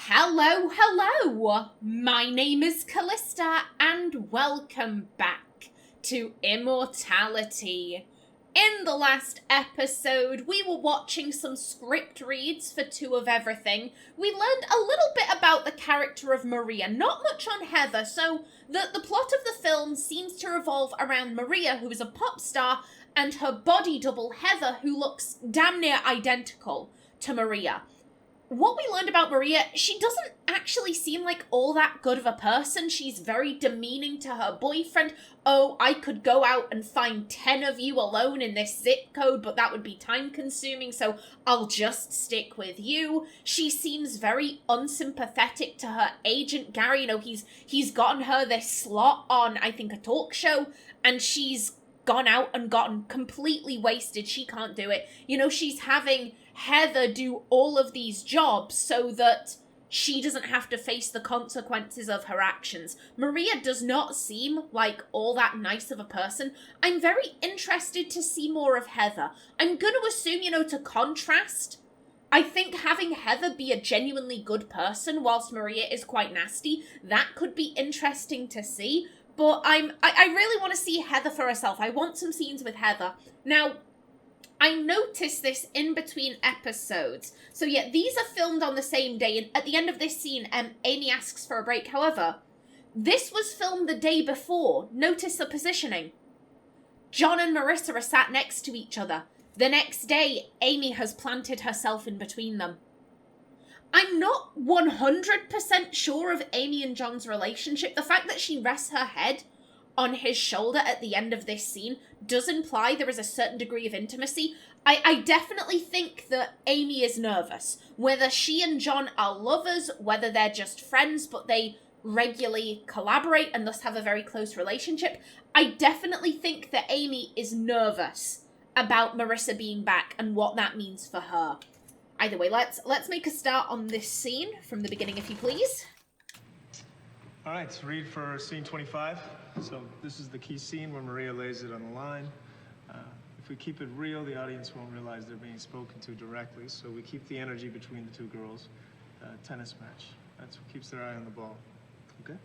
Hello, hello! My name is Callista, and welcome back to Immortality. In the last episode, we were watching some script reads for Two of Everything. We learned a little bit about the character of Maria, not much on Heather, so the plot of the film seems to revolve around Maria, who is a pop star, and her body double, Heather, who looks damn near identical to Maria. What we learned about Maria, she doesn't actually seem like all that good of a person. She's very demeaning to her boyfriend. Oh, I could go out and find 10 of you alone in this zip code, but that would be time consuming, so I'll just stick with you. She seems very unsympathetic to her agent, Gary. You know, he's gotten her this slot on, I think, a talk show, and she's gone out and gotten completely wasted. She can't do it. You know, she's having Heather do all of these jobs so that she doesn't have to face the consequences of her actions. Maria does not seem like all that nice of a person. I'm very interested to see more of Heather. I'm going to assume, you know, to contrast, I think having Heather be a genuinely good person whilst Maria is quite nasty, that could be interesting to see. But I really want to see Heather for herself. I want some scenes with Heather. Now, I noticed this in between episodes. So yeah, these are filmed on the same day, and at the end of this scene, Amy asks for a break. However, this was filmed the day before. Notice the positioning. John and Marissa are sat next to each other. The next day, Amy has planted herself in between them. I'm not 100% sure of Amy and John's relationship. The fact that she rests her head on his shoulder at the end of this scene does imply there is a certain degree of intimacy. I definitely think that Amy is nervous. Whether she and John are lovers, whether they're just friends, but they regularly collaborate and thus have a very close relationship, I definitely think that Amy is nervous about Marissa being back and what that means for her. Either way, let's make a start on this scene from the beginning, if you please. All right, so read for scene 25. So this is the key scene where Maria lays it on the line. If we keep it real, the audience won't realize they're being spoken to directly, so we keep the energy between the two girls. Tennis match. That's what keeps their eye on the ball. Okay?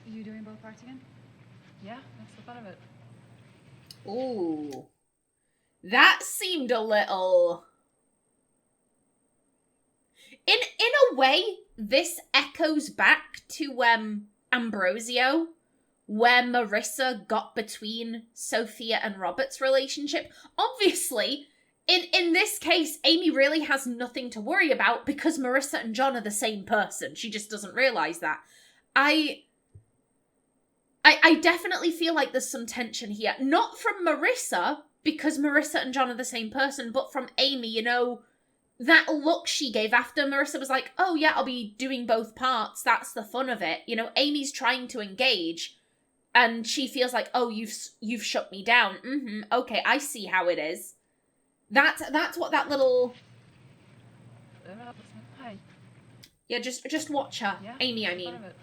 You doing both parts again? Yeah, that's the fun of it. Ooh. That seemed a little... In a way, this echoes back to Ambrosio, where Marissa got between Sophia and Robert's relationship. Obviously, in this case, Amy really has nothing to worry about because Marissa and John are the same person. She just doesn't realize that. I definitely feel like there's some tension here. Not from Marissa, because Marissa and John are the same person, but from Amy, you know, that look she gave after Marissa was like, oh yeah, I'll be doing both parts, that's the fun of it. You know, Amy's trying to engage, and she feels like, oh, you've shut me down. Okay, I see how it is. That's what that little... Hi. Yeah, just watch her. Yeah, Amy, I mean. fun of it.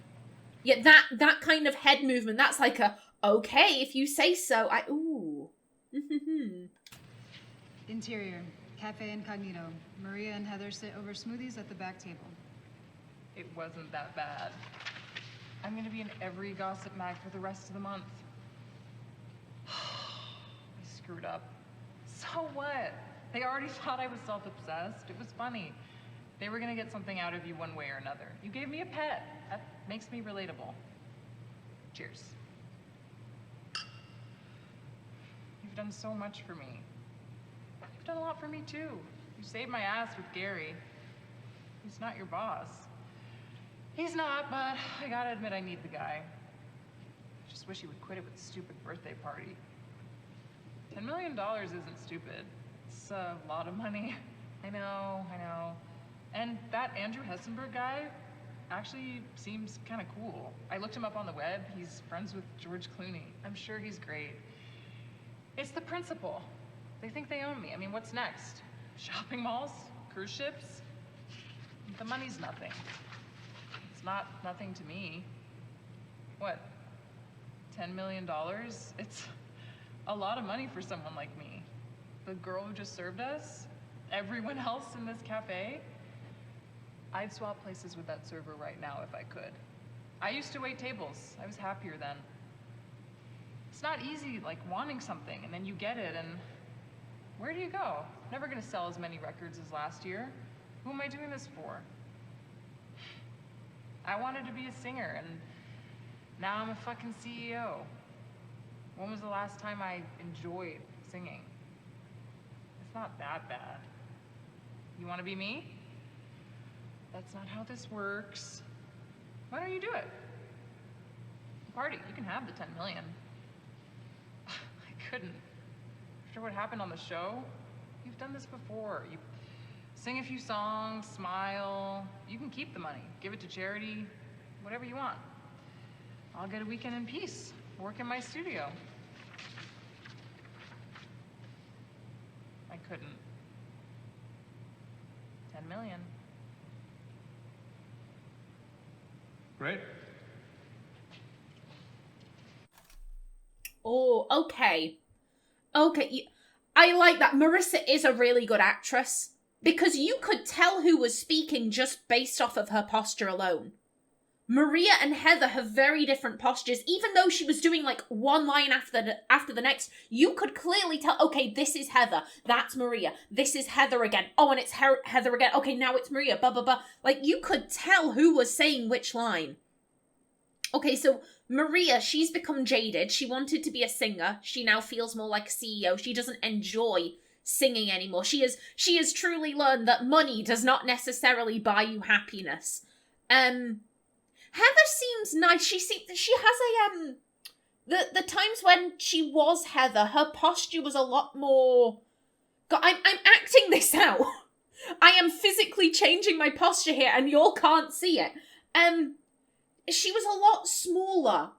Yeah, that kind of head movement, that's like a, okay, if you say so, ooh. Interior, Cafe Incognito. Maria and Heather sit over smoothies at the back table. It wasn't that bad. I'm gonna be in every gossip mag for the rest of the month. I screwed up. So what? They already thought I was self-obsessed. It was funny. They were gonna get something out of you one way or another. You gave me a pet. That makes me relatable. Cheers. You've done so much for me. You've done a lot for me too. You saved my ass with Gary. He's not your boss. He's not, but I gotta admit I need the guy. I just wish he would quit it with the stupid birthday party. $10 million isn't stupid. It's a lot of money. I know. And that Andrew Hessenberg guy actually seems kind of cool. I looked him up on the web. He's friends with George Clooney. I'm sure he's great. It's the principle. They think they own me. I mean, what's next? Shopping malls? Cruise ships? The money's nothing. It's not nothing to me. What? $10 million? It's a lot of money for someone like me. The girl who just served us? Everyone else in this cafe? I'd swap places with that server right now if I could. I used to wait tables. I was happier then. It's not easy, like, wanting something, and then you get it, and where do you go? Never gonna sell as many records as last year. Who am I doing this for? I wanted to be a singer, and now I'm a fucking CEO. When was the last time I enjoyed singing? It's not that bad. You want to be me? That's not how this works. Why don't you do it? Party, you can have the 10 million. I couldn't. After what happened on the show, you've done this before. You sing a few songs, smile. You can keep the money, give it to charity, whatever you want. I'll get a weekend in peace, work in my studio. I couldn't. 10 million. Great. Oh, okay. Okay, I like that. Marissa is a really good actress, because you could tell who was speaking just based off of her posture alone. Maria and Heather have very different postures. Even though she was doing like one line after the next, you could clearly tell, okay, this is Heather, that's Maria, this is Heather again, oh, and it's Heather again, okay, now it's Maria, blah, blah, blah. Like, you could tell who was saying which line. Okay, so Maria, she's become jaded. She wanted to be a singer. She now feels more like a CEO. She doesn't enjoy singing anymore. She has truly learned that money does not necessarily buy you happiness. Heather seems nice. She has the times when she was Heather, her posture was a lot more. God, I'm acting this out. I am physically changing my posture here, and y'all can't see it. She was a lot smaller.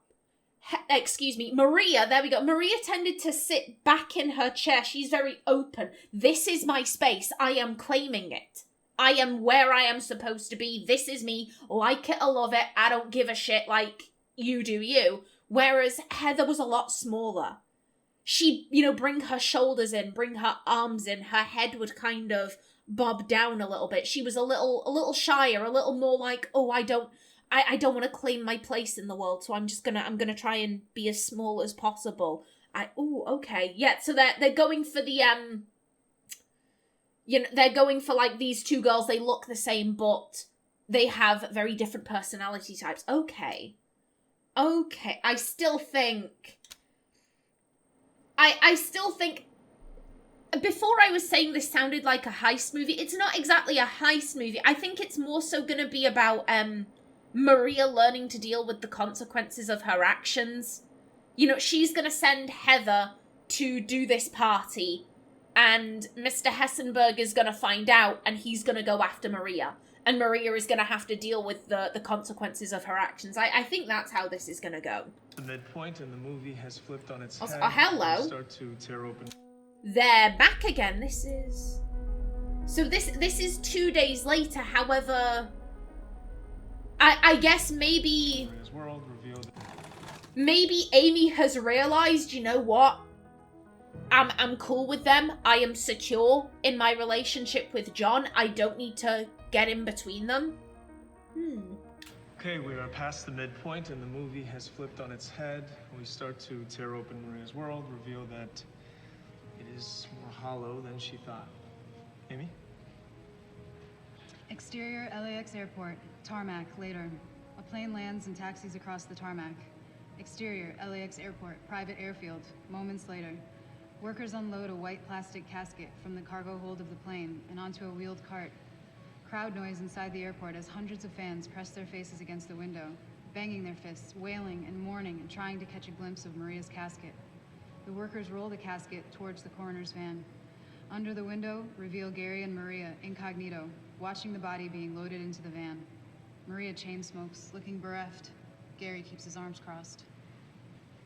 Excuse me, Maria, there we go. Maria tended to sit back in her chair. She's very open. This is my space. I am claiming it. I am where I am supposed to be. This is me. Like it or love it. I don't give a shit, like, you do you. Whereas Heather was a lot smaller. She'd, bring her shoulders in, bring her arms in. Her head would kind of bob down a little bit. She was a little shyer, a little more like, oh, I don't want to claim my place in the world, so I'm gonna try and be as small as possible. Okay. Yeah, so they're going for the, they're going for, like, these two girls. They look the same, but they have very different personality types. Okay. I still think... I still think... Before I was saying this sounded like a heist movie. It's not exactly a heist movie. I think it's more so going to be about, Maria learning to deal with the consequences of her actions. She's going to send Heather to do this party, and Mr. Hessenberg is going to find out, and he's going to go after Maria. And Maria is going to have to deal with the consequences of her actions. I think that's how this is going to go. The midpoint in the movie has flipped on its Also, head. hello. We start to tear open. They're back again. This is 2 days later. However, I guess maybe World revealed. Maybe Amy has realized, you know what? I'm cool with them. I am secure in my relationship with John. I don't need to get in between them. Okay, we are past the midpoint and the movie has flipped on its head. We start to tear open Maria's world, reveal that it is more hollow than she thought. Amy? Exterior LAX airport. Tarmac, later. A plane lands and taxis across the tarmac. Exterior LAX airport. Private airfield. Moments later. Workers unload a white plastic casket from the cargo hold of the plane and onto a wheeled cart. Crowd noise inside the airport as hundreds of fans press their faces against the window, banging their fists, wailing and mourning and trying to catch a glimpse of Maria's casket. The workers roll the casket towards the coroner's van. Under the window, reveal Gary and Maria, incognito, watching the body being loaded into the van. Maria chain smokes, looking bereft. Gary keeps his arms crossed.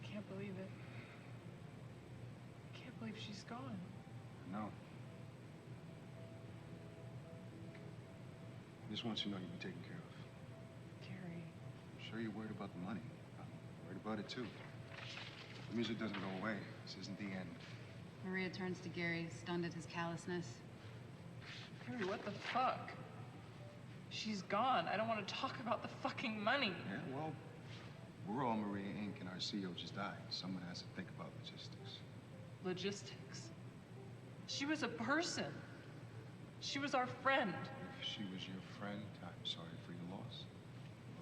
I can't believe it. I can't believe she's gone. No. I just want you to know you'll be taken care of. Gary. I'm sure you're worried about the money. I'm worried about it too. The music doesn't go away. This isn't the end. Maria turns to Gary, stunned at his callousness. Gary, what the fuck? she's gone. I don't want to talk about the fucking money. Yeah, well, we're all Maria Inc. and our CEO just died. Someone has to think about logistics. Logistics? She was a person. She was our friend. If she was your friend, I'm sorry for your loss.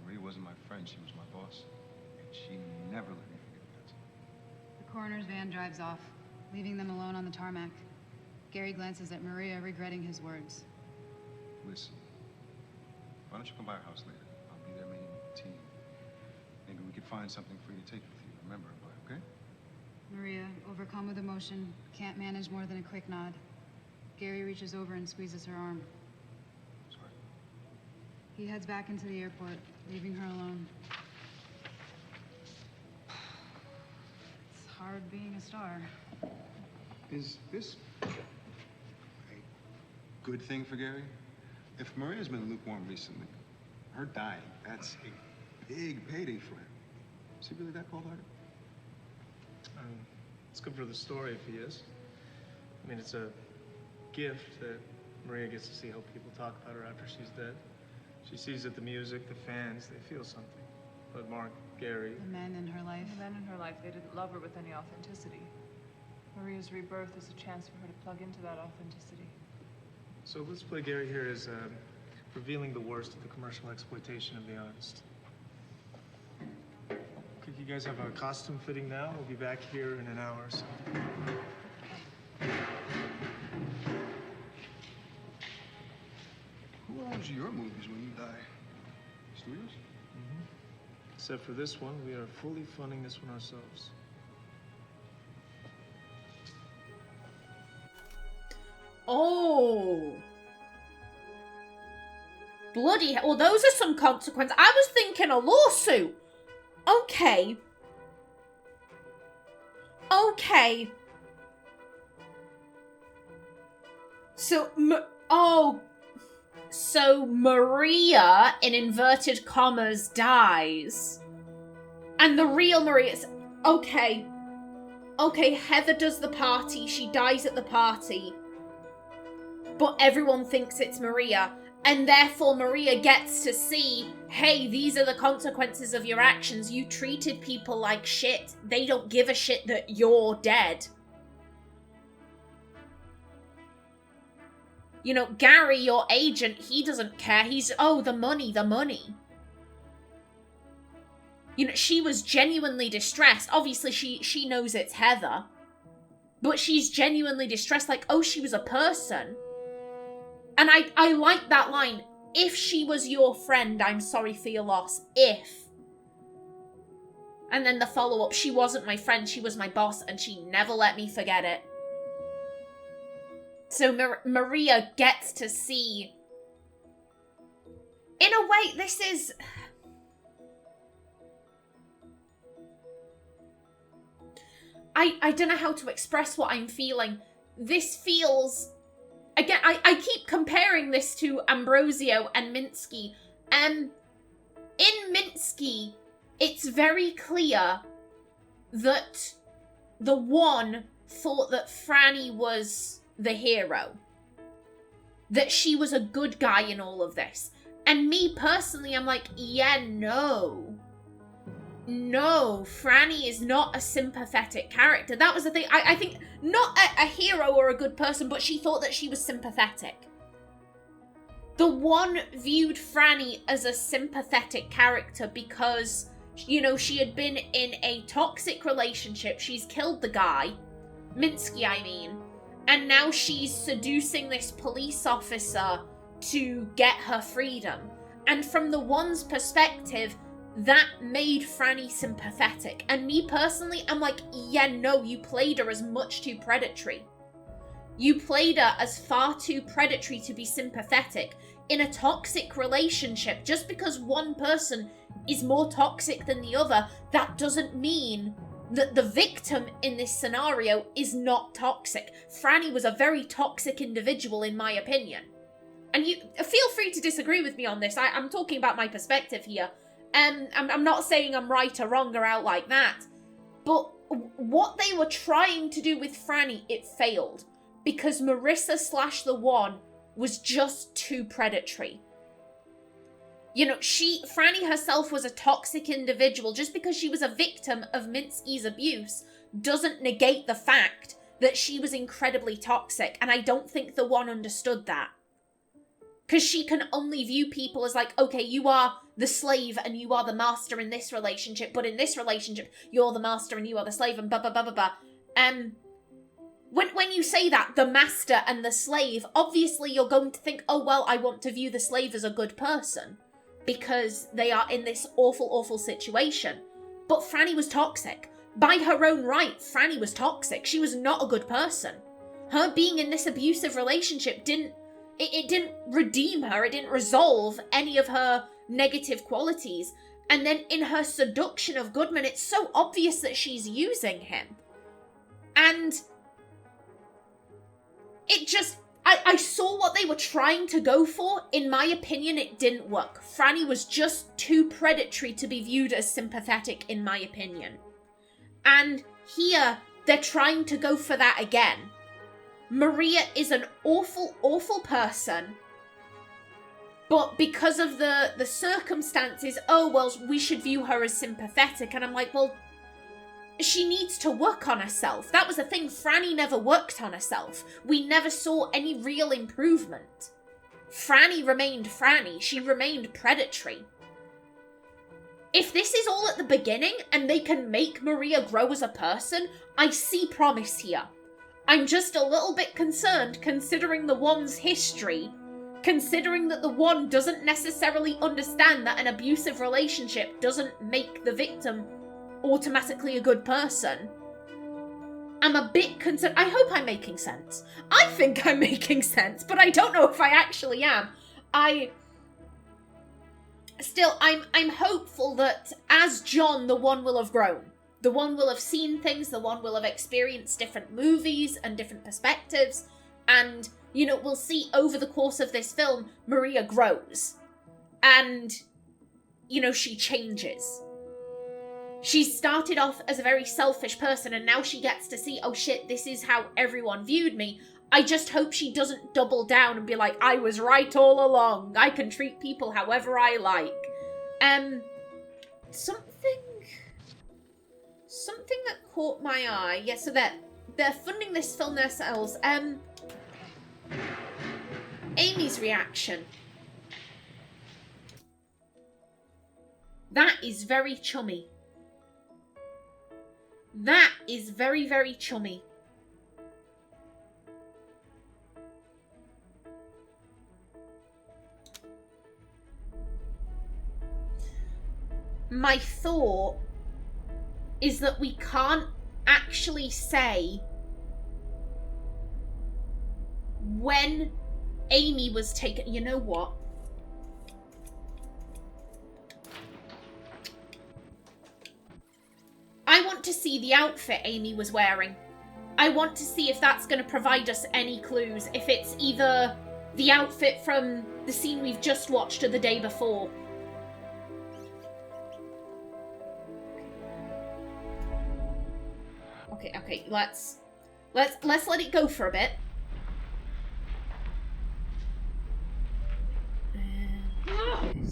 Maria wasn't my friend, she was my boss. And she never let me forget that. The coroner's van drives off, leaving them alone on the tarmac. Gary glances at Maria, regretting his words. Listen, why don't you come by our house later? I'll be there meeting with the team. Maybe we could find something for you to take with you. Remember, okay? Maria, overcome with emotion, can't manage more than a quick nod. Gary reaches over and squeezes her arm. Sorry. He heads back into the airport, leaving her alone. It's hard being a star. Is this a good thing for Gary? If Maria's been lukewarm recently, her dying, that's a big payday for him. Is he really that cold-hearted? It's good for the story if he is. I mean, it's a gift that Maria gets to see how people talk about her after she's dead. She sees that the music, the fans, they feel something. But Mark, Gary... The men in her life. The men in her life, they didn't love her with any authenticity. Maria's rebirth is a chance for her to plug into that authenticity. So let's play Gary here as revealing the worst of the commercial exploitation of the artist. Okay, you guys have a costume fitting now. We'll be back here in an hour or so. Who owns your movies when you die? Studios? Except for this one, we are fully funding this one ourselves. Oh. Bloody hell. Well, those are some consequences. I was thinking a lawsuit. Okay. Okay. So, So Maria, in inverted commas, dies. And the real Maria's... Okay. Okay, Heather does the party. She dies at the party. But everyone thinks it's Maria. And therefore Maria gets to see, hey, these are the consequences of your actions. You treated people like shit. They don't give a shit that you're dead. You know, Gary, your agent, he doesn't care. He's, oh, the money, the money. You know, she was genuinely distressed. Obviously, she knows it's Heather. But she's genuinely distressed, like, oh, she was a person. And I like that line. If she was your friend, I'm sorry for your loss. If. And then the follow-up, she wasn't my friend, she was my boss, and she never let me forget it. So Maria gets to see... In a way, this is... I don't know how to express what I'm feeling. This feels... Again, I keep comparing this to Ambrosio and Minsky. In Minsky, it's very clear that the one thought that Franny was the hero. That she was a good guy in all of this. And me personally, I'm like, yeah, no. No, Franny is not a sympathetic character. That was the thing. I think not a hero or a good person, but she thought that she was sympathetic. The one viewed Franny as a sympathetic character because, you know, she had been in a toxic relationship. She's killed the guy. Minsky, I mean. And now she's seducing this police officer to get her freedom. And from the one's perspective, that made Franny sympathetic. And me personally, I'm like, yeah, no, you played her as much too predatory. You played her as far too predatory to be sympathetic. In a toxic relationship, just because one person is more toxic than the other, that doesn't mean that the victim in this scenario is not toxic. Franny was a very toxic individual, in my opinion. And you feel free to disagree with me on this. I'm talking about my perspective here. I'm not saying I'm right or wrong or out like that. But what they were trying to do with Franny, it failed. Because Marissa / the One was just too predatory. You know, Franny herself was a toxic individual. Just because she was a victim of Minsky's abuse doesn't negate the fact that she was incredibly toxic. And I don't think the one understood that. Because she can only view people as like, okay, you are the slave and you are the master in this relationship, but in this relationship, you're the master and you are the slave and blah, blah, blah, blah, blah. When you say that, the master and the slave, obviously you're going to think, oh, well, I want to view the slave as a good person because they are in this awful, awful situation. But Franny was toxic. By her own right, Franny was toxic. She was not a good person. Her being in this abusive relationship didn't redeem her. It didn't resolve any of her negative qualities. And then in her seduction of Goodman, it's so obvious that she's using him. And it just, I saw what they were trying to go for. In my opinion, it didn't work. Franny was just too predatory to be viewed as sympathetic, in my opinion. And here, they're trying to go for that again. Maria is an awful, awful person. But because of the circumstances, oh, well, we should view her as sympathetic. And I'm like, well, she needs to work on herself. That was the thing. Franny never worked on herself. We never saw any real improvement. Franny remained Franny. She remained predatory. If this is all at the beginning and they can make Maria grow as a person, I see promise here. I'm just a little bit concerned considering the one's history, considering that the one doesn't necessarily understand that an abusive relationship doesn't make the victim automatically a good person. I'm a bit concerned. I hope I'm making sense. I think I'm making sense, but I don't know if I actually am. I'm hopeful that as John, the one will have grown. The one will have seen things, the one will have experienced different movies and different perspectives, and, you know, we'll see over the course of this film, Maria grows. And, you know, she changes. She started off as a very selfish person, and now she gets to see, oh shit, this is how everyone viewed me. I just hope she doesn't double down and be like, I was right all along. I can treat people however I like. Something that caught my eye. Yeah, so they're funding this film themselves. Amy's reaction. That is very chummy. That is very, very chummy. My thought is that we can't actually say when Amy was taken. You know what? I want to see the outfit Amy was wearing. I want to see if that's going to provide us any clues. If it's either the outfit from the scene we've just watched or the day before. Okay, let's let it go for a bit. I'm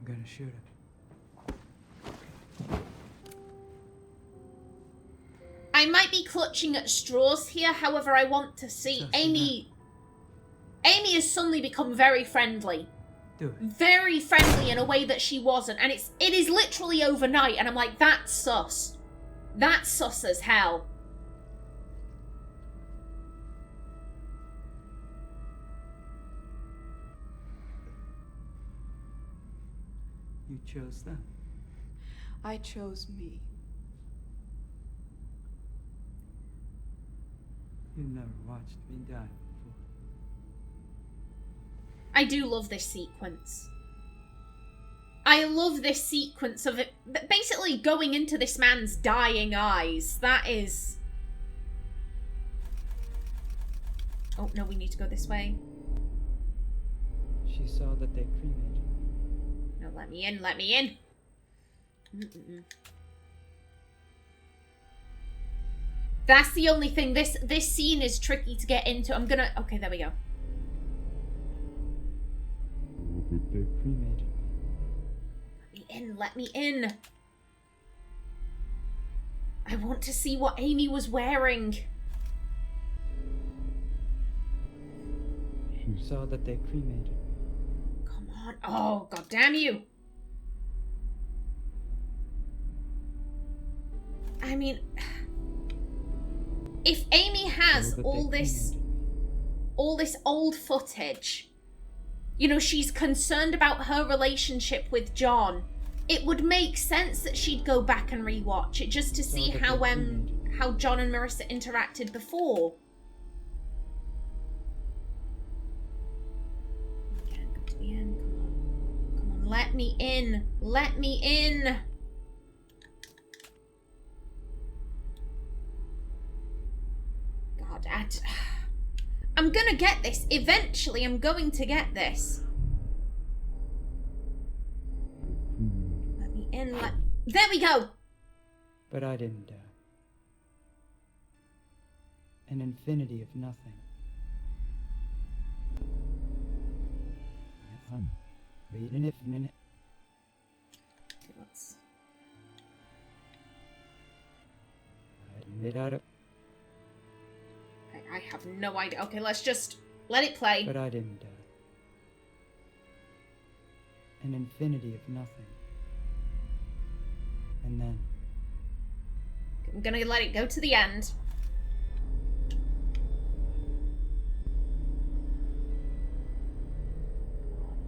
gonna shoot him. I might be clutching at straws here, however, I want to see Amy. Amy has suddenly become very friendly. Very friendly in a way that she wasn't, and it is literally overnight, and I'm like, that's sus. That's sus as hell. You chose them. I chose me. You never watched me die before. I do love this sequence. I love this sequence of it basically going into this man's dying eyes. That is... Oh, no, we need to go this way. She saw that they cremated. No, let me in, let me in. That's the only thing. This scene is tricky to get into. I'm gonna... Okay, there we go. They cremated me. Let me in. I want to see what Amy was wearing. You saw that they cremated me. Come on. Oh, god damn you. I mean, if Amy has all this old footage, you know, she's concerned about her relationship with John, it would make sense that she'd go back and rewatch it just to see how John and Marissa interacted before. Again, go to the end. Come on, let me in. Let me in. God, I'm gonna get this. Eventually, I'm going to get this. Let me in. There we go. But I didn't die. An infinity of nothing. Wait an minute. Okay, let's... I have no idea. Okay, let's just let it play. But I didn't die. An infinity of nothing. And then... I'm gonna let it go to the end.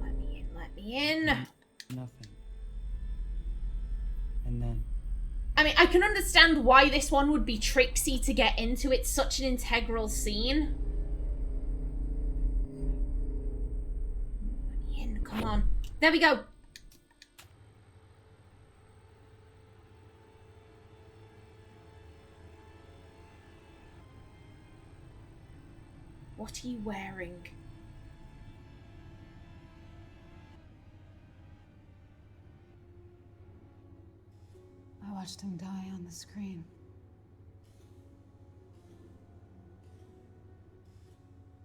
Let me in, let me in. Nothing. And then... I mean, I can understand why this one would be tricksy to get into. It's such an integral scene. Let me in, come on. There we go. What are you wearing? I watched him die on the screen.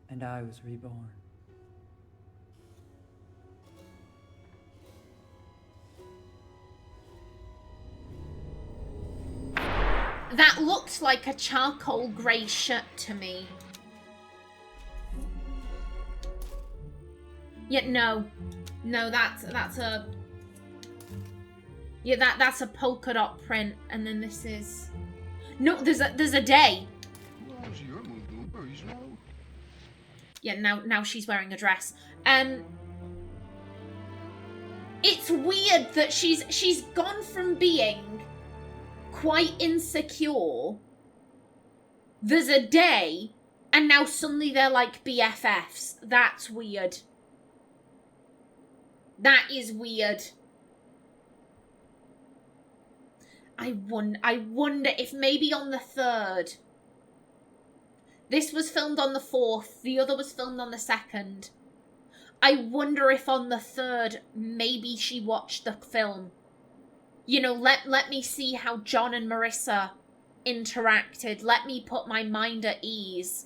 And I was reborn. That looked like a charcoal grey shirt to me. Yet no. No, that's a... Yeah, that's a polka dot print, and then this is... No, there's a day. Yeah, now she's wearing a dress. It's weird that she's gone from being quite insecure. There's a day, and now suddenly they're like BFFs. That's weird. That is weird. I wonder if maybe on the 3rd. This was filmed on the 4th. The other was filmed on the 2nd. I wonder if on the 3rd, maybe she watched the film. You know, let me see how John and Marissa interacted. Let me put my mind at ease.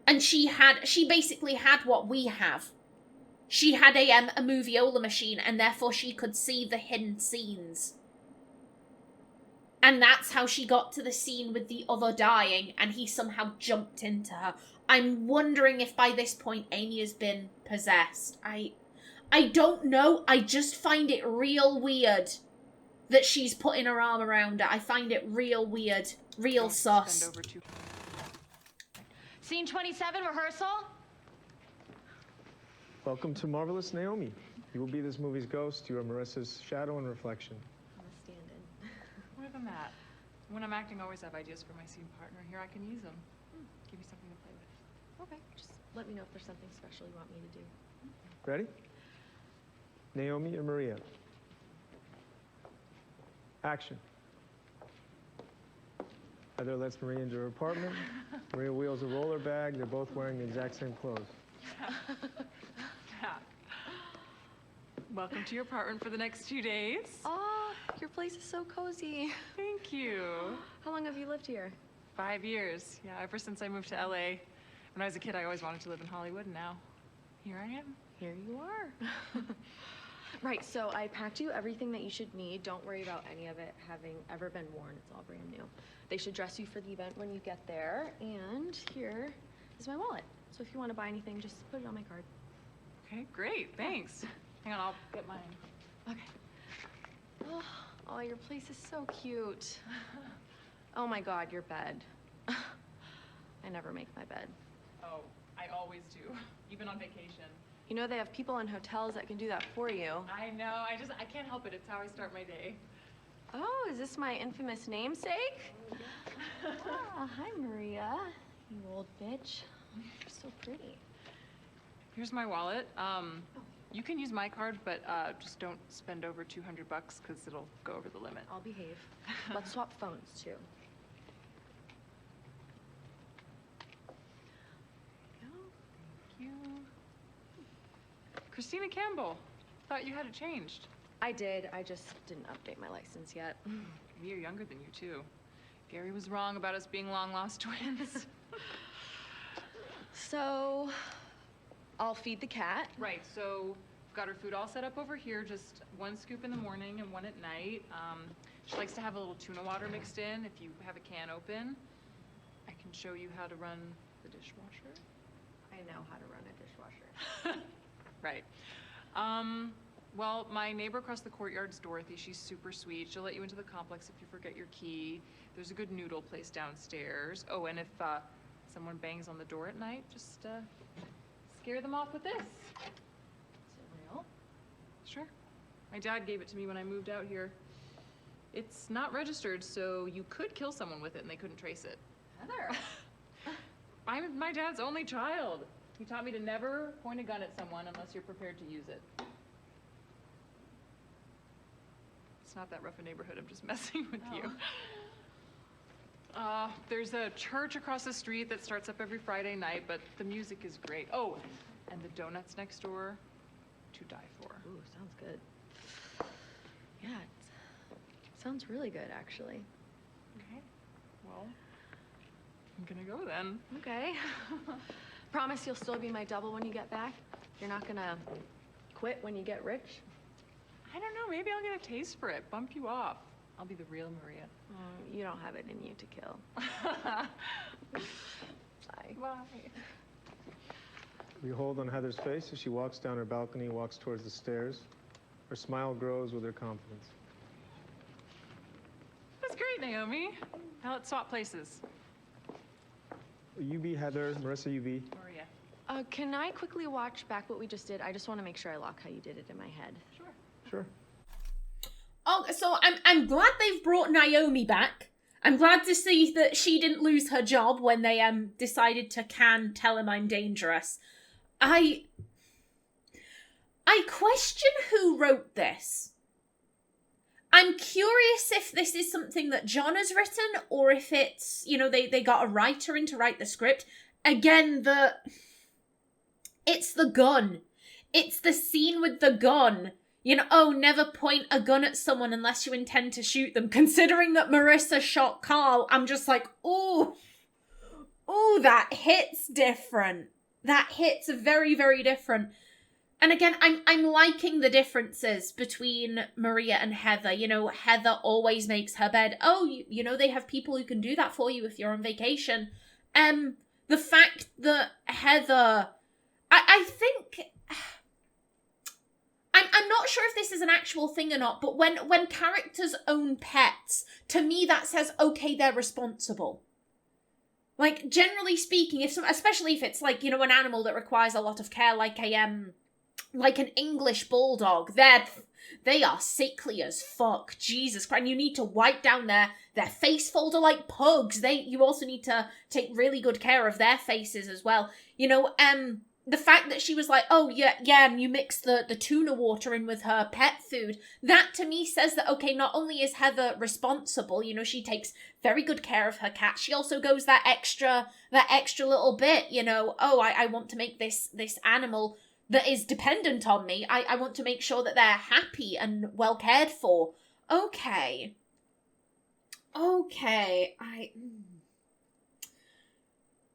And she basically had what we have. She had a moviola machine, and therefore she could see the hidden scenes. And that's how she got to the scene with the other dying, and he somehow jumped into her. I'm wondering if by this point Amy has been possessed. I don't know. I just find it real weird that she's putting her arm around her. I find it real weird. Real sus. Scene 27, rehearsal. Welcome to Marvelous Naomi. You will be this movie's ghost. You are Marissa's shadow and reflection. I'm a stand-in. More than that. When I'm acting, I always have ideas for my scene partner. Here, I can use them. Give you something to play with. Okay, just let me know if there's something special you want me to do. Ready? Naomi and Maria. Action. Heather lets Maria into her apartment. Maria wheels a roller bag. They're both wearing the exact same clothes. Yeah. Welcome to your apartment for the next few days. Oh, your place is so cozy. Thank you. How long have you lived here? 5 years. Yeah, ever since I moved to LA. When I was a kid, I always wanted to live in Hollywood, and now Here I am. Here you are. Right, so I packed you everything that you should need. Don't worry about any of it having ever been worn. It's all brand new. They should dress you for the event when you get there. And here is my wallet. So if you want to buy anything, just put it on my card. Okay, great. Thanks. Hang on, I'll get mine. Okay. Oh, your place is so cute. Oh my God, your bed. I never make my bed. Oh, I always do, even on vacation. You know they have people in hotels that can do that for you. I know. I can't help it. It's how I start my day. Oh, is this my infamous namesake? Ah, hi, Maria. You old bitch. You're so pretty. Here's my wallet. You can use my card, but just don't spend over $200 because it'll go over the limit. I'll behave. Let's swap phones, too. Thank you. Christina Campbell. Thought you had it changed. I did. I just didn't update my license yet. We are younger than you, too. Gary was wrong about us being long-lost twins. So, I'll feed the cat. Right, so we've got her food all set up over here, just one scoop in the morning and one at night. She likes to have a little tuna water mixed in if you have a can open. I can show you how to run the dishwasher. I know how to run a dishwasher. Right. Well, my neighbor across the courtyard's Dorothy. She's super sweet. She'll let you into the complex if you forget your key. There's a good noodle place downstairs. Oh, and if someone bangs on the door at night, just scare them off with this. Is it real? Sure. My dad gave it to me when I moved out here. It's not registered, so you could kill someone with it and they couldn't trace it. Heather. I'm my dad's only child. He taught me to never point a gun at someone unless you're prepared to use it. It's not that rough a neighborhood, I'm just messing with you. There's a church across the street that starts up every Friday night, but the music is great. Oh, and the donuts next door, to die for. Ooh, sounds good. Yeah, it sounds really good, actually. Okay, well, I'm gonna go then. Okay. Promise you'll still be my double when you get back? You're not gonna quit when you get rich? I don't know, maybe I'll get a taste for it, bump you off. I'll be the real Maria. You don't have it in you to kill. Bye. Bye. We hold on Heather's face as she walks down her balcony, walks towards the stairs. Her smile grows with her confidence. That's great, Naomi. Now let's swap places. You be Heather, Marissa, you be. Maria. Can I quickly watch back what we just did? I just want to make sure I lock how you did it in my head. Sure. Sure. Oh, so I'm glad they've brought Naomi back. I'm glad to see that she didn't lose her job when they decided to tell him I'm dangerous. I question who wrote this. I'm curious if this is something that John has written or if it's, they got a writer in to write the script. Again, it's the gun. It's the scene with the gun. Never point a gun at someone unless you intend to shoot them. Considering that Marissa shot Carl, I'm just like, ooh, that hits different. That hits very, very different. And again, I'm liking the differences between Maria and Heather. Heather always makes her bed. Oh, they have people who can do that for you if you're on vacation. The fact that Heather, I think, I'm not sure if this is an actual thing or not, but when characters own pets, to me that says, okay, they're responsible. Like, generally speaking, especially if it's like, an animal that requires a lot of care, like an English bulldog, they are sickly as fuck. Jesus Christ. And you need to wipe down their face folder like pugs. You also need to take really good care of their faces as well. The fact that she was like, oh, yeah, and you mix the tuna water in with her pet food, that to me says that, okay, not only is Heather responsible, she takes very good care of her cat, she also goes that extra little bit, oh, I want to make this animal that is dependent on me, I want to make sure that they're happy and well cared for. Okay,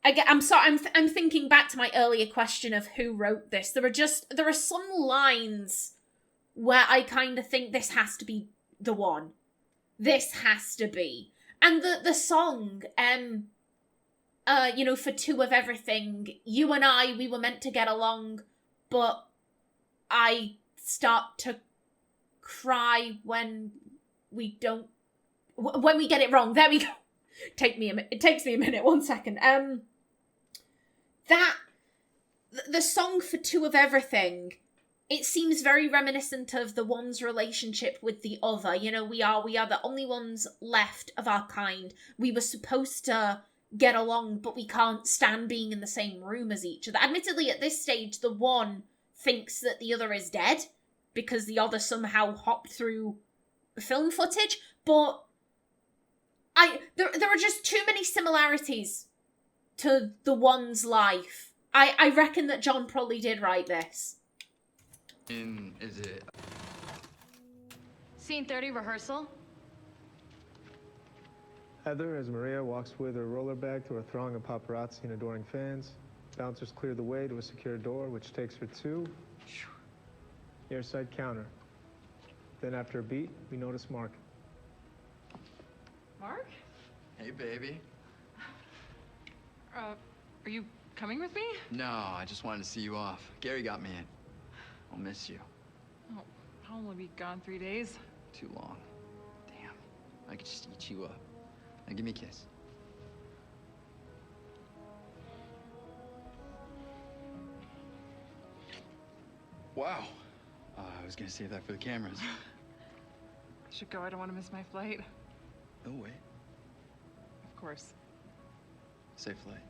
Again, I'm sorry, I'm thinking back to my earlier question of who wrote this. There are some lines where I kind of think this has to be the one. This has to be. And the song, for Two of Everything, you and I, we were meant to get along, but I start to cry when we don't, when we get it wrong. There we go. It takes me a minute, 1 second. The song for Two of Everything, it seems very reminiscent of the one's relationship with the other. You know, we are the only ones left of our kind. We were supposed to get along, but we can't stand being in the same room as each other. Admittedly, at this stage, the one thinks that the other is dead because the other somehow hopped through film footage, but there are just too many similarities to the one's life. I reckon that John probably did write this. Is it? Scene 30, rehearsal. Heather, as Maria walks with her roller bag through a throng of paparazzi and adoring fans, bouncers clear the way to a secure door, which takes her to the airside counter. Then after a beat, we notice Mark. Mark? Hey, baby. Are you coming with me? No, I just wanted to see you off. Gary got me in. I'll miss you. Oh, I'll only be gone 3 days. Too long. Damn. I could just eat you up. Now give me a kiss. Wow. I was gonna save that for the cameras. I should go. I don't want to miss my flight. No way. Of course. Safe flight.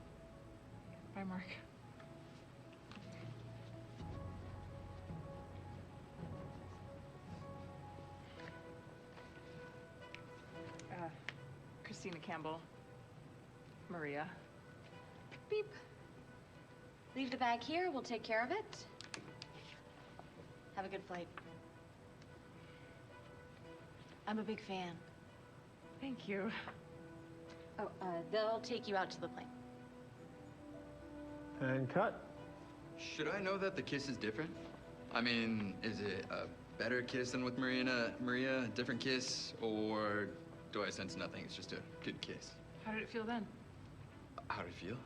Bye, Mark. Christina Campbell. Maria. Beep. Leave the bag here. We'll take care of it. Have a good flight. I'm a big fan. Thank you. Oh, they'll take you out to the plane. And cut. Should I know that the kiss is different? I mean, is it a better kiss than with Maria, a different kiss, or do I sense nothing? It's just a good kiss. How did it feel then? How did it feel?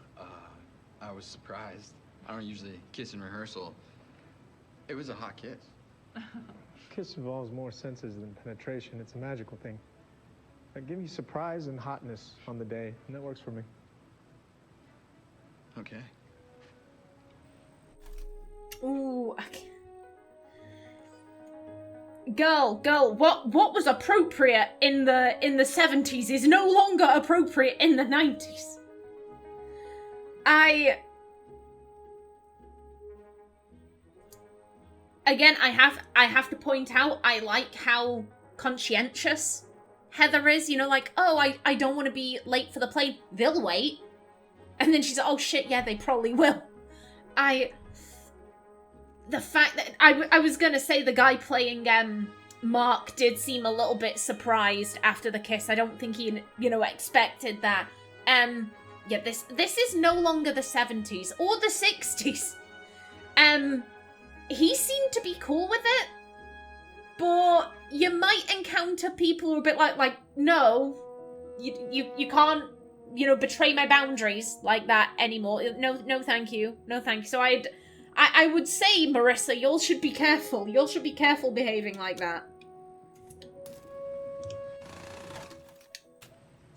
I was surprised. I don't usually kiss in rehearsal. It was a hot kiss. Kiss involves more senses than penetration. It's a magical thing. Give me surprise and hotness on the day, and that works for me. Okay. Ooh, okay. Girl, what was appropriate in the 70s is no longer appropriate in the 90s. Again, I have to point out, I like how conscientious Heather is. You know, like, oh, I don't want to be late for the plane. They'll wait. And then she's like, oh shit, yeah, they probably will. The fact that I was gonna say the guy playing Mark did seem a little bit surprised after the kiss. I don't think he, expected that. Yeah, this is no longer the 70s or the 60s. He seemed to be cool with it, but you might encounter people who are a bit like, no, you can't, betray my boundaries like that anymore. No, thank you. No, thank you. So I would say, Marissa, you should be careful. You should be careful behaving like that.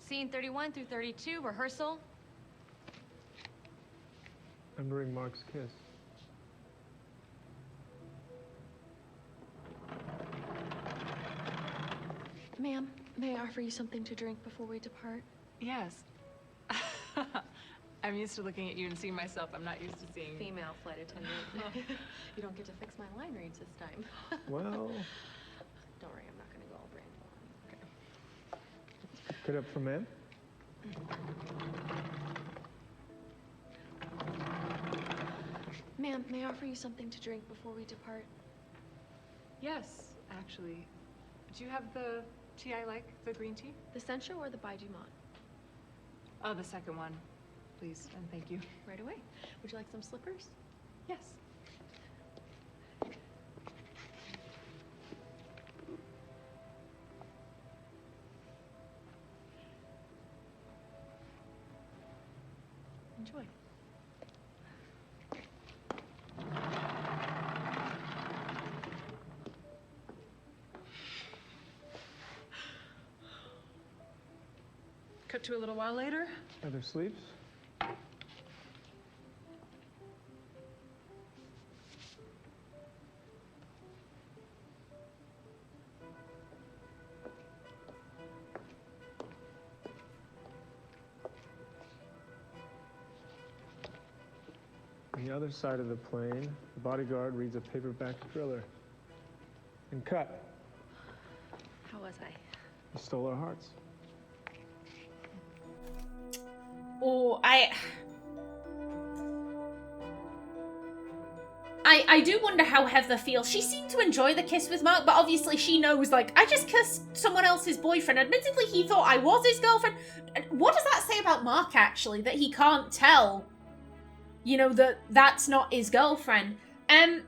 Scene 31 through 32, rehearsal. Remembering Mark's kiss. Ma'am, may I offer you something to drink before we depart? Yes. I'm used to looking at you and seeing myself. I'm not used to seeing... Female flight attendant. You don't get to fix my line reads this time. Well... Don't worry, I'm not going to go all brand on. Pick it up for men. Ma'am, may I offer you something to drink before we depart? Yes, actually. Do you have the tea I like, the green tea? The Sencha or the Baijumon? Oh, the second one. please, and thank you. Right away. Would you like some slippers? Yes. Enjoy. Cut to a little while later. Heather sleeps. On the other side of the plane, the bodyguard reads a paperback thriller. And cut. How was I? You stole our hearts. Oh, I do wonder how Heather feels. She seemed to enjoy the kiss with Mark, but obviously she knows, like, I just kissed someone else's boyfriend. Admittedly, he thought I was his girlfriend. What does that say about Mark, actually? That he can't tell, you know, that that's not his girlfriend. Is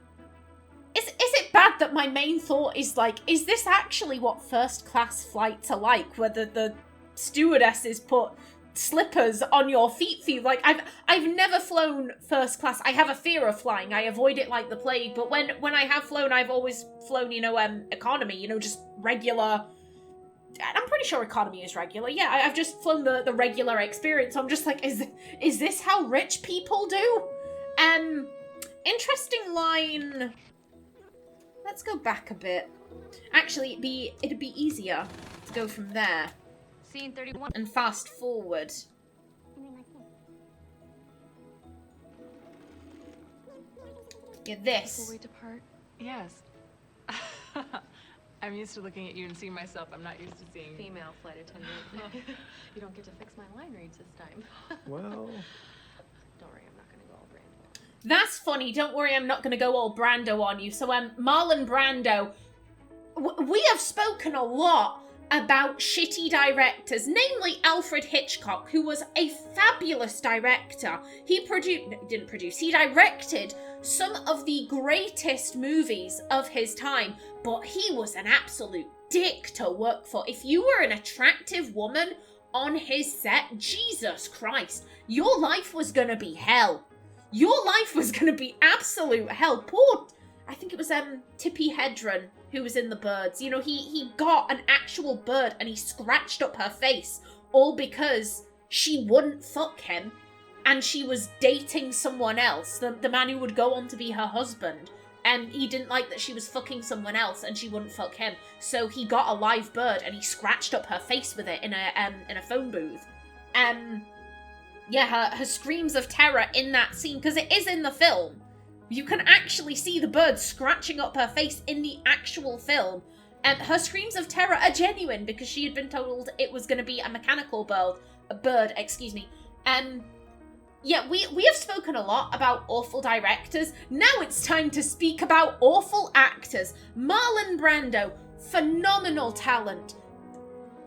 it bad that my main thought is, like, is this actually what first-class flights are like? Whether the stewardesses put slippers on your feet for you. Like, I've never flown first class. I have a fear of flying. I avoid it like the plague. But when I have flown, I've always flown, you know, economy, you know, just regular. I'm pretty sure economy is regular. Yeah, I've just flown the regular experience. I'm just like, is this how rich people do? Interesting line. Let's go back a bit. Actually, it'd be easier to go from there. Scene 31. And fast forward. Yeah, this. Before we depart. Yes. I'm used to looking at you and seeing myself. I'm not used to seeing... Female flight attendant. You don't get to fix my line reads this time. Well... Don't worry, I'm not gonna go all Brando. That's funny. Don't worry, I'm not gonna go all Brando on you. So, Marlon Brando, we have spoken a lot about shitty directors, namely Alfred Hitchcock, who was a fabulous director. He directed some of the greatest movies of his time, but he was an absolute dick to work for. If you were an attractive woman on his set, Jesus Christ, your life was gonna be hell. Your life was gonna be absolute hell. Poor, I think it was Tippi Hedren, who was in The Birds. You know, he got an actual bird and he scratched up her face, all because she wouldn't fuck him and she was dating someone else, the man who would go on to be her husband, and he didn't like that she was fucking someone else and she wouldn't fuck him, so he got a live bird and he scratched up her face with it in a phone booth. Yeah, her screams of terror in that scene, because it is in the film. You can actually see the bird scratching up her face in the actual film. Her screams of terror are genuine because she had been told it was going to be a mechanical bird, excuse me. Yeah, we have spoken a lot about awful directors. Now it's time to speak about awful actors. Marlon Brando, phenomenal talent.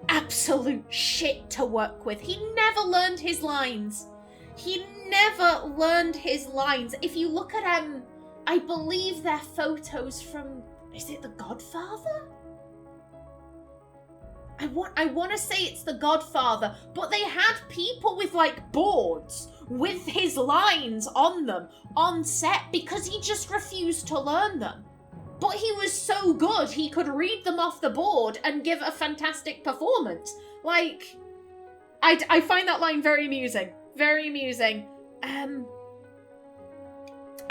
Absolute shit to work with. He never learned his lines. He never learned his lines. If you look at I believe they're photos from, is it The Godfather? I want to say it's The Godfather, but they had people with like boards with his lines on them on set because he just refused to learn them. But he was so good, he could read them off the board and give a fantastic performance. Like, I find that line very amusing. Very amusing. I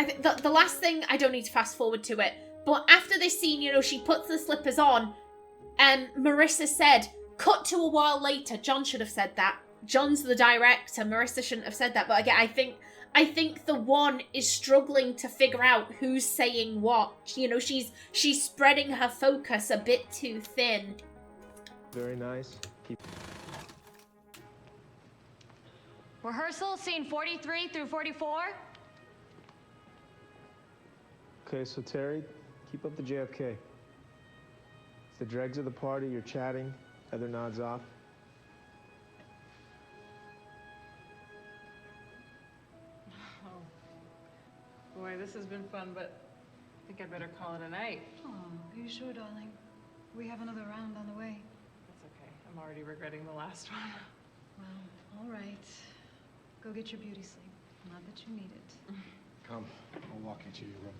think the last thing, I don't need to fast forward to it, but after this scene, you know, she puts the slippers on, and Marissa said, cut to a while later. John should have said that. John's the director. Marissa shouldn't have said that. But again, I think the one is struggling to figure out who's saying what. You know, she's spreading her focus a bit too thin. Very nice. Rehearsal, scene 43 through 44. Okay, so Terry, keep up the JFK. It's the dregs of the party, you're chatting, Heather nods off. boy, this has been fun, but I think I'd better call it a night. Oh, are you sure, darling? We have another round on the way. That's okay. I'm already regretting the last one. Well, all right. Go get your beauty sleep. Not that you need it. Come, I'll walk you to your room.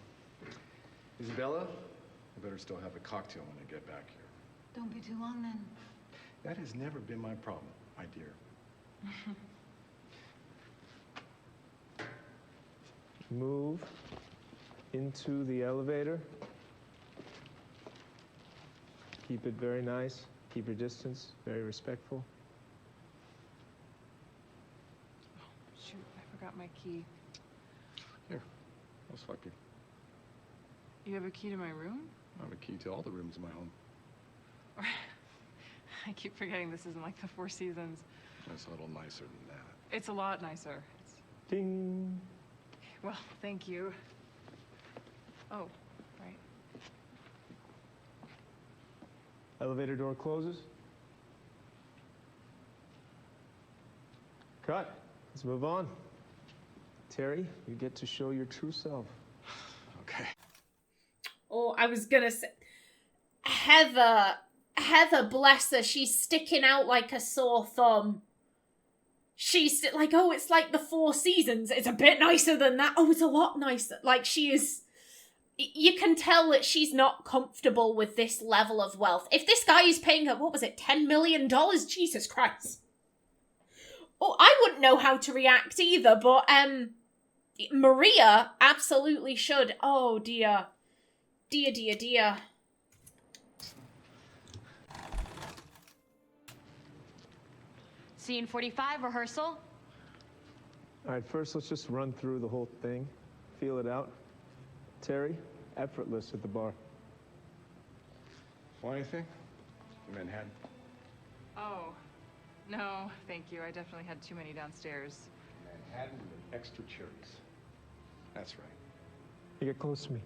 Isabella, I better still have a cocktail when I get back here. Don't be too long then. That has never been my problem, my dear. Move into the elevator. Keep it very nice. Keep your distance, very respectful. Oh, shoot, I forgot my key. Here, I'll swipe you. You have a key to my room? I have a key to all the rooms in my home. I keep forgetting this isn't like the Four Seasons. It's a little nicer than that. It's a lot nicer. Ding. Well, thank you. Oh, right. Elevator door closes. Cut. Let's move on. Terry, you get to show your true self. Okay. Oh, I was gonna say, Heather, bless her, she's sticking out like a sore thumb. She's like, oh, it's like the Four Seasons. It's a bit nicer than that. Oh, it's a lot nicer. Like, she is... You can tell that she's not comfortable with this level of wealth. If this guy is paying her, what was it, $10 million? Jesus Christ. Oh, I wouldn't know how to react either, but, Maria absolutely should. Oh, dear. Dear, dear, dear. Scene 45, rehearsal. All right, first let's just run through the whole thing. Feel it out. Terry, effortless at the bar. Want anything? Manhattan? Oh, no, thank you. I definitely had too many downstairs. Manhattan with extra cherries. That's right. You get close to me.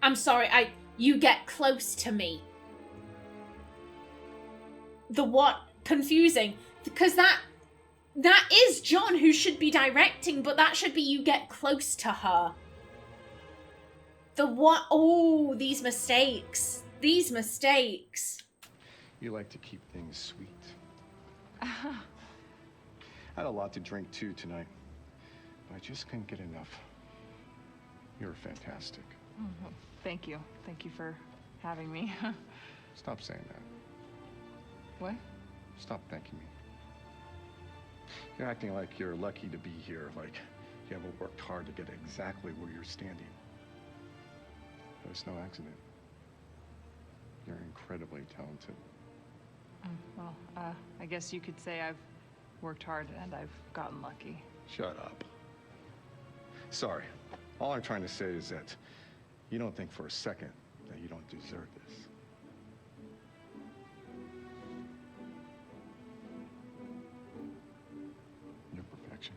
I'm sorry, you get close to me. The what? Confusing. Because that is John who should be directing, but that should be you get close to her. The what? Oh, these mistakes. These mistakes. You like to keep things sweet. I had a lot to drink too tonight, but I just couldn't get enough. You're fantastic. Oh, thank you. Thank you for having me. Stop saying that. What? Stop thanking me. You're acting like you're lucky to be here, like you haven't worked hard to get exactly where you're standing. But it's no accident. You're incredibly talented. Well, I guess you could say I've worked hard and I've gotten lucky. Shut up. Sorry. All I'm trying to say is that you don't think for a second that you don't deserve this. You're perfection.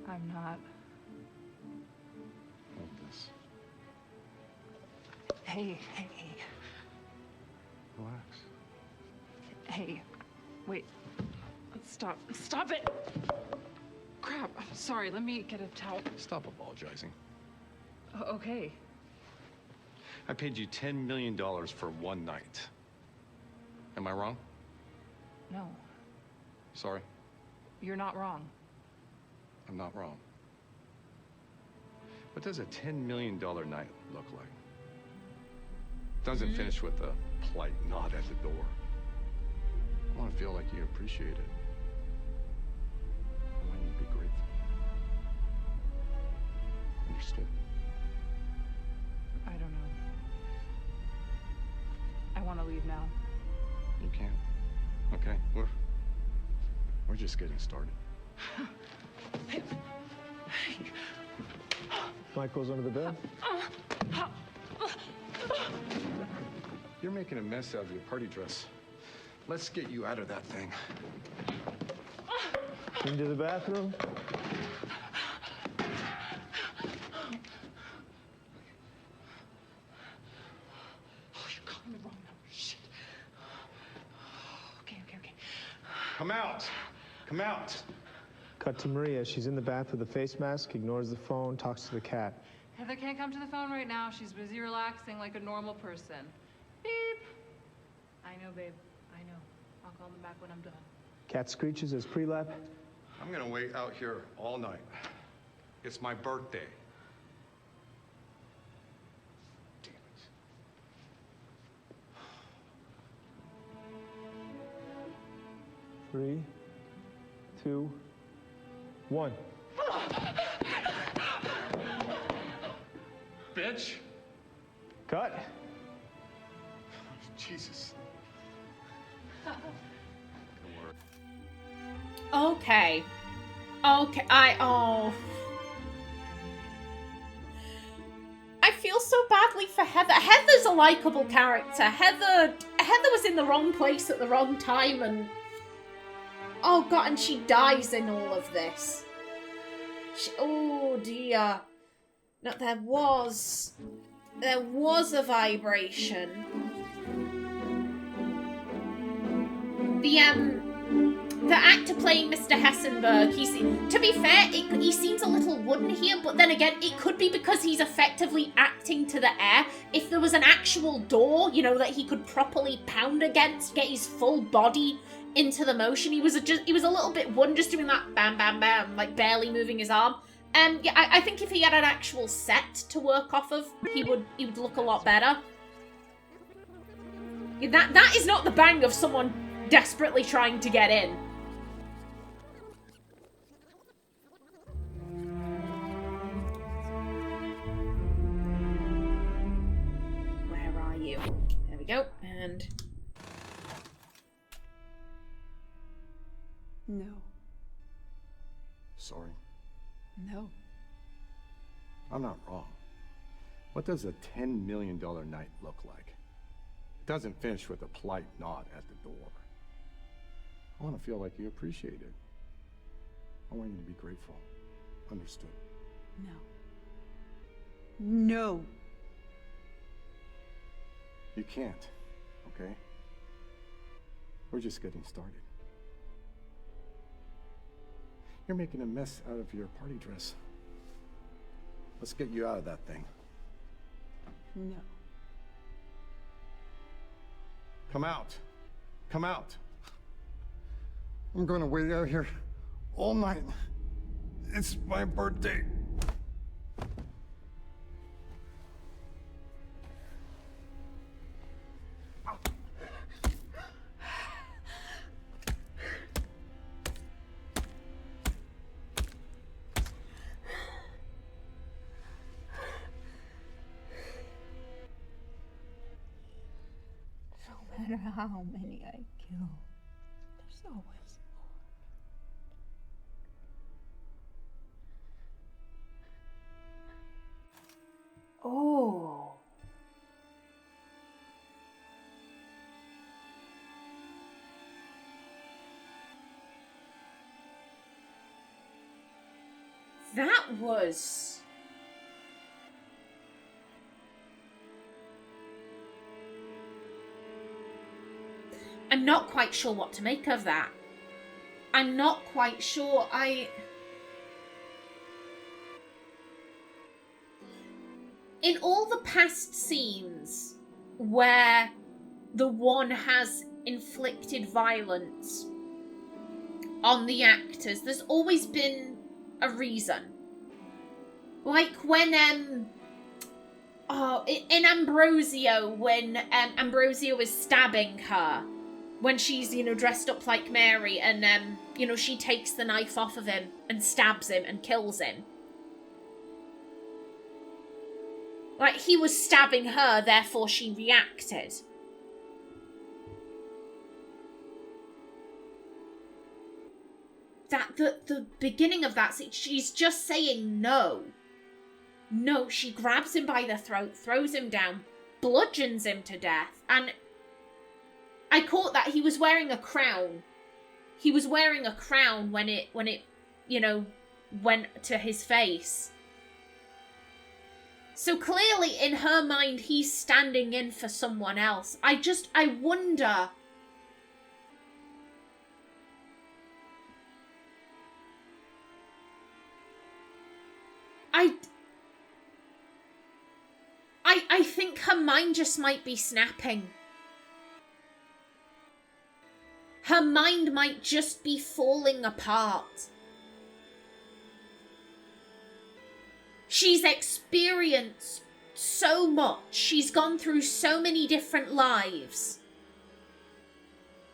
I'm not. Hold this. Hey. Relax. Hey, wait. Stop it! Crap, I'm sorry. Let me get a towel. Stop apologizing. Okay. I paid you $10 million for one night. Am I wrong? No, Sorry, you're not wrong. I'm not wrong. What does a $10 million night look like? Doesn't finish with a polite nod at the door. I want to feel like you appreciate it. I want you to be grateful. Understood? I don't know. I want to leave now. You can't. Okay, we're just getting started. Mike goes under the bed. You're making a mess out of your party dress. Let's get you out of that thing. Into the bathroom. Oh, you're calling the wrong number. Shit. Okay. Come out. Come out. Cut to Maria. She's in the bath with a face mask, ignores the phone, talks to the cat. Heather can't come to the phone right now. She's busy relaxing like a normal person. Beep. I know, babe. I know. I'll call them back when I'm done. Cat screeches as pre-lap. I'm gonna wait out here all night. It's my birthday. Damn it. 3, 2, 1. Bitch! Cut. Jesus. Okay. Okay, I feel so badly for Heather. Heather's a likable character. Heather was in the wrong place at the wrong time, and oh god, and she dies in all of this. Oh dear. No, there was a vibration. The actor playing Mr. Hessenberg, to be fair, he seems a little wooden here, but then again, it could be because he's effectively acting to the air. If there was an actual door, you know, that he could properly pound against, get his full body into the motion, he was a little bit wooden, just doing that bam, bam, bam, like barely moving his arm. Yeah, I think if he had an actual set to work off of, he would look a lot better. That is not the bang of someone desperately trying to get in. Where are you? There we go, and... No. Sorry. No. I'm not wrong. What does a $10 million night look like? It doesn't finish with a polite nod at the door. I want to feel like you appreciate it. I want you to be grateful. Understood. No. No. You can't, okay? We're just getting started. You're making a mess out of your party dress. Let's get you out of that thing. No. Come out. Come out. I'm gonna wait out here all night. It's my birthday. No matter how many I kill, there's always more. Oh. That was... I'm not quite sure what to make of that. I'm not quite sure. In all the past scenes where the one has inflicted violence on the actors, there's always been a reason. Like when, in Ambrosio, when Ambrosio is stabbing her, when she's, you know, dressed up like Mary, and, you know, she takes the knife off of him and stabs him and kills him. Like, he was stabbing her, therefore she reacted. That, the beginning of that scene, she's just saying no. No, she grabs him by the throat, throws him down, bludgeons him to death, and I caught that he was wearing a crown. He was wearing a crown when it, you know, went to his face. So clearly, in her mind, he's standing in for someone else. I wonder... I think her mind just might be snapping. Her mind might just be falling apart. She's experienced so much. She's gone through so many different lives.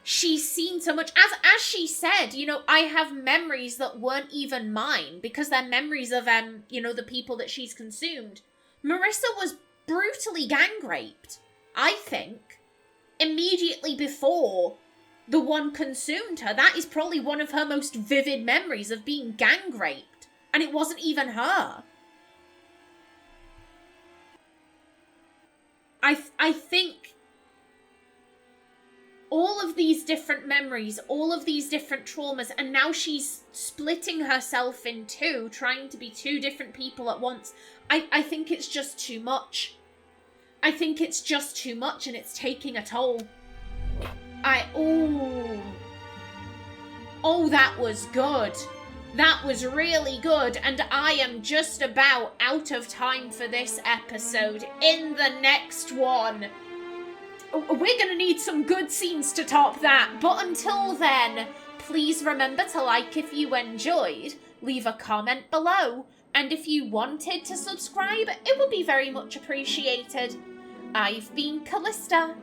She's seen so much. As she said, you know, I have memories that weren't even mine because they're memories of, you know, the people that she's consumed. Marissa was brutally gang raped, I think, immediately before the one consumed her. That is probably one of her most vivid memories of being gang raped. And it wasn't even her. I think all of these different memories, all of these different traumas, and now she's splitting herself in two, trying to be two different people at once. I think it's just too much. I think it's just too much and it's taking a toll. Oh, that was good. That was really good, and I am just about out of time for this episode. In the next one, we're gonna need some good scenes to top that, but until then, please remember to like if you enjoyed, leave a comment below, and if you wanted to subscribe, it would be very much appreciated. I've been Kallista.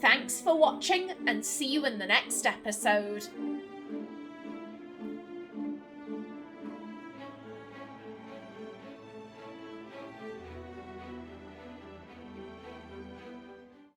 Thanks for watching, and see you in the next episode.